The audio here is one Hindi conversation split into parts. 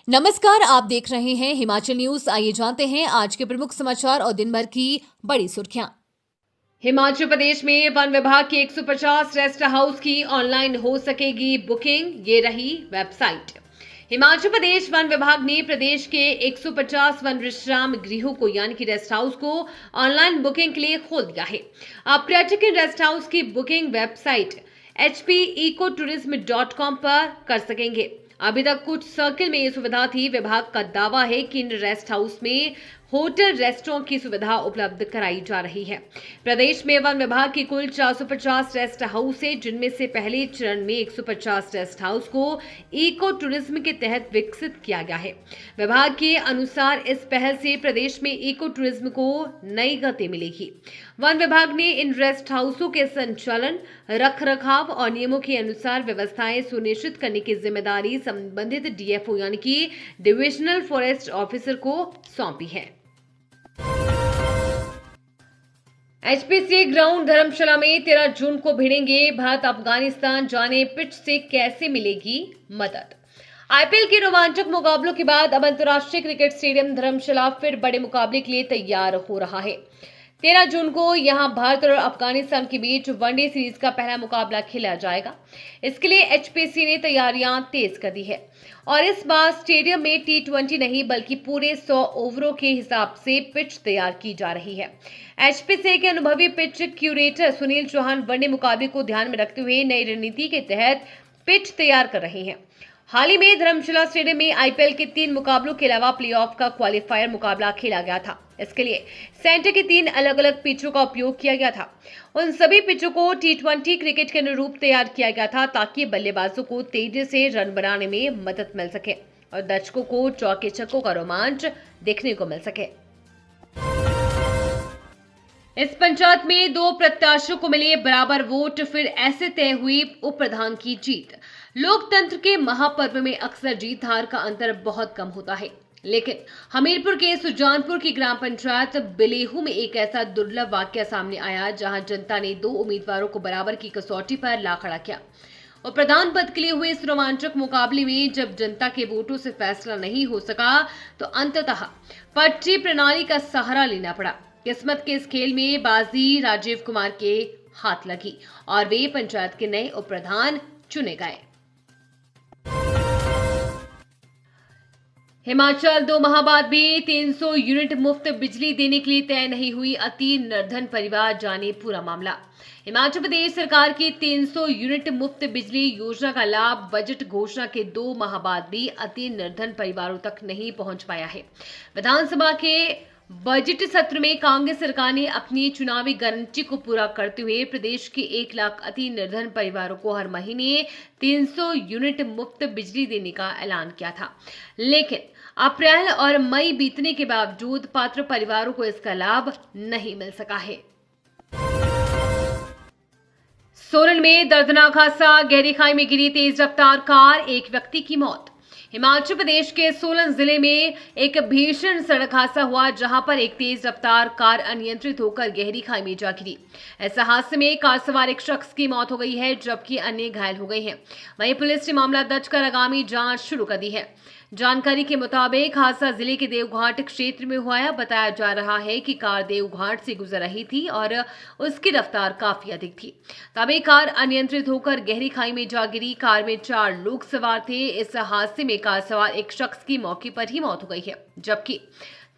नमस्कार, आप देख रहे हैं हिमाचल न्यूज। आइए जानते हैं आज के प्रमुख समाचार और दिन भर की बड़ी सुर्खियां। हिमाचल प्रदेश में वन विभाग की 150 रेस्ट हाउस की ऑनलाइन हो सकेगी बुकिंग, ये रही वेबसाइट। हिमाचल प्रदेश वन विभाग ने प्रदेश के 150 वन विश्राम गृहों को यानी कि रेस्ट हाउस को ऑनलाइन बुकिंग के लिए खोल दिया है। आप पर्यटक इन रेस्ट हाउस की बुकिंग वेबसाइट hpecotourism.com पर कर सकेंगे। अभी तक कुछ सर्किल में ये सुविधा थी। विभाग का दावा है कि इन रेस्ट हाउस में होटल रेस्टोरेंट की सुविधा उपलब्ध कराई जा रही है। प्रदेश में वन विभाग की कुल 450 रेस्ट हाउस है, जिनमें से पहले चरण में 150 रेस्ट हाउस को इको टूरिज्म के तहत विकसित किया गया है। विभाग के अनुसार इस पहल से प्रदेश में इको टूरिज्म को नई गति मिलेगी। वन विभाग ने इन रेस्ट हाउसों के संचालन, रख रखाव और नियमों के अनुसार व्यवस्थाएं सुनिश्चित करने की जिम्मेदारी संबंधित डीएफओ यानी कि डिविजनल फॉरेस्ट ऑफिसर को सौंपी है। एचपीसीए ग्राउंड धर्मशाला में 13 जून को भिड़ेंगे भारत अफगानिस्तान, जाने पिच से कैसे मिलेगी मदद। आईपीएल के रोमांचक मुकाबलों के बाद अब अंतर्राष्ट्रीय क्रिकेट स्टेडियम धर्मशाला फिर बड़े मुकाबले के लिए तैयार हो रहा है। 13 जून को यहां भारत और अफगानिस्तान के बीच वनडे सीरीज का पहला मुकाबला खेला जाएगा। इसके लिए एचपीसी ने तैयारियां तेज कर दी है और इस बार स्टेडियम में T20 नहीं बल्कि पूरे 100 ओवरों के हिसाब से पिच तैयार की जा रही है। एचपीसी के अनुभवी pitch curator Sunil Chauhan one day मुकाबले को ध्यान में रखते हुए नई रणनीति के तहत पिच तैयार कर रहे हैं। हाल ही में धर्मशाला स्टेडियम में आईपीएल के 3 मुकाबलों के अलावा प्लेऑफ का क्वालिफायर मुकाबला खेला गया था। इसके लिए सेंटर की 3 अलग अलग पिचों का उपयोग किया गया था। उन सभी पिचों को T20 क्रिकेट के अनुरूप तैयार किया गया था ताकि बल्लेबाजों को तेजी से रन बनाने में मदद मिल सके और दर्शकों को चौके छक्कों का रोमांच देखने को मिल सके। इस पंचायत में 2 प्रत्याशियों को मिले बराबर वोट, फिर ऐसे तय हुई उप प्रधान की जीत। लोकतंत्र के महापर्व में अक्सर जीत हार का अंतर बहुत कम होता है, लेकिन हमीरपुर के सुजानपुर की ग्राम पंचायत बिलेहू में एक ऐसा दुर्लभ वाकया सामने आया जहां जनता ने 2 उम्मीदवारों को बराबर की कसौटी पर ला खड़ा किया और प्रधान पद के लिए हुए इस रोमांचक मुकाबले में जब जनता के वोटों से फैसला नहीं हो सका तो अंततः पर्ची प्रणाली का सहारा लेना पड़ा। किस्मत के इस खेल में बाजी राजीव कुमार के हाथ लगी और वे पंचायत के नए उप प्रधान चुने गए। हिमाचल 2 माह बाद भी 300 यूनिट मुफ्त बिजली देने के लिए तय नहीं हुई अति निर्धन परिवार, जाने पूरा मामला। हिमाचल प्रदेश सरकार की 300 यूनिट मुफ्त बिजली योजना का लाभ बजट घोषणा के 2 माह बाद भी अति निर्धन परिवारों तक नहीं पहुंच पाया है। विधानसभा के बजट सत्र में कांग्रेस सरकार ने अपनी चुनावी गारंटी को पूरा करते हुए प्रदेश के 1 लाख अति निर्धन परिवारों को हर महीने 300 यूनिट मुफ्त बिजली देने का ऐलान किया था, लेकिन अप्रैल और मई बीतने के बावजूद पात्र परिवारों को इसका लाभ नहीं मिल सका है। सोलन में दर्दनाक हादसा, गहरी खाई में गिरी तेज रफ्तार कार, 1 व्यक्ति की मौत। हिमाचल प्रदेश के सोलन जिले में एक भीषण सड़क हादसा हुआ जहां पर एक तेज रफ्तार कार अनियंत्रित होकर गहरी खाई में जा गिरी। ऐसे हादसे में कार सवार एक शख्स की मौत हो गई है जबकि अन्य घायल हो गए हैं। वहीं पुलिस ने मामला दर्ज कर आगामी जांच शुरू कर दी है। जानकारी के मुताबिक हादसा जिले के देवघाट क्षेत्र में हुआ है। बताया जा रहा है कि कार देवघाट से गुजर रही थी और उसकी रफ्तार काफी अधिक थी, तभी कार अनियंत्रित होकर गहरी खाई में जा गिरी। कार में 4 लोग सवार थे। इस हादसे में कार सवार एक शख्स की मौके पर ही मौत हो गई है जबकि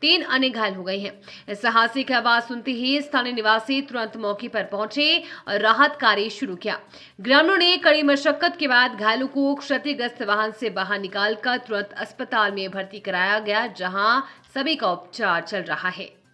3 अन्य घायल हो गए हैं। इस हादसे की आवाज सुनते ही स्थानीय निवासी तुरंत मौके पर पहुंचे और राहत कार्य शुरू किया। ग्रामीणों ने कड़ी मशक्कत के बाद घायलों को क्षतिग्रस्त वाहन से बाहर निकालकर तुरंत अस्पताल में भर्ती कराया गया, जहां सभी का उपचार चल रहा है।